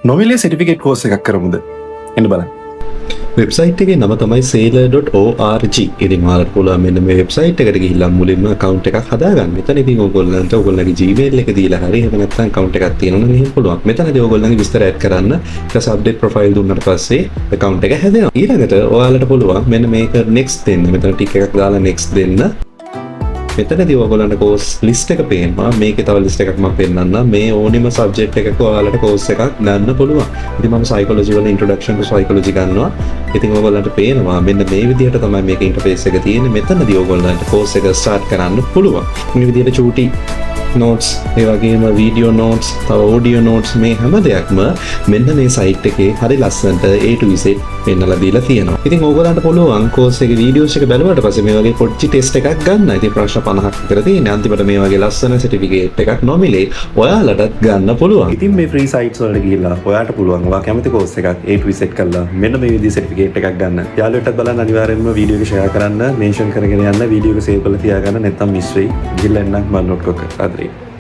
නොමිලේ certificate course එකක් කරමුද? එන්න බලන්න. වෙබ්සයිට් එකේ නම තමයි sailor.org. ඉතින් ඔයාලට පුළුවන් මෙන්න මේ වෙබ්සයිට් එකට ගිහිල්ලා මුලින්ම account එකක් හදාගන්න. මෙතන ඉතින් ඔයගොල්ලන්ගේ Gmail එක දීලා හරි එහෙම නැත්නම් account එකක් තියෙනවා නම් එහෙම පුළුවන්. මෙතනදී ඔයගොල්ලන්ගේ විස්තර add කරන්න. ඊට පස්සේ update profile දුන්නාට පස්සේ account එක හැදෙනවා. ඊළඟට ඔයාලට පුළුවන් මෙන්න මේක next දෙන්න. මෙතන ටික එකක් දාලා next දෙන්න. මෙතනදී ඔයගොල්ලන්ට course list එක පේනවා. මේකේ තව list එකක් මම පෙන්නන්නම්. මේ ඕනෙම subject එකක ඔයාලට course එකක් ගන්න පුළුවන්. ඉතින් මම psychology වල introduction to psychology ගන්නවා. ඉතින් ඔයගොල්ලන්ට පේනවා මෙන්න මේ විදිහට තමයි මේකේ interface එක තියෙන්නේ. මෙතනදී ඔයගොල්ලන්ට course එක start කරන්න පුළුවන්. මේ විදිහට චූටි notes ඒ වගේම video notes තව audio notes මේ හැම දෙයක්ම මෙන්න මේ site එකේ හරි ලස්සනට A to Z පෙන්නලා දීලා තියෙනවා. ඉතින් ඕගොල්ලන්ට පුළුවන් course එකේ videos එක බැලුවාට පස්සේ මේ වගේ පොඩි test එකක් ගන්න. ඉතින් ප්‍රශ්න 50ක් විතර තියෙනවා. අන්තිමට මේ වගේ ලස්සන certificate එකක් නොමිලේ ඔයාලටත් ගන්න පුළුවන්. ඉතින් මේ free sites වලට ගිහිල්ලා ඔයාට පුළුවන් ඔයා කැමති course එකක් A to Z කරලා මෙන්න මේ විදිහේ certificate එකක් ගන්න. යාළුවටත් බලන්න අනිවාර්යෙන්ම වීඩියෝ එක share කරන්න, mention කරගෙන යන්න, වීඩියෝ එක save කරලා තියාගන්න නැත්නම් miss වෙයි. ගිහිල්ලා එන්න මම note කරලා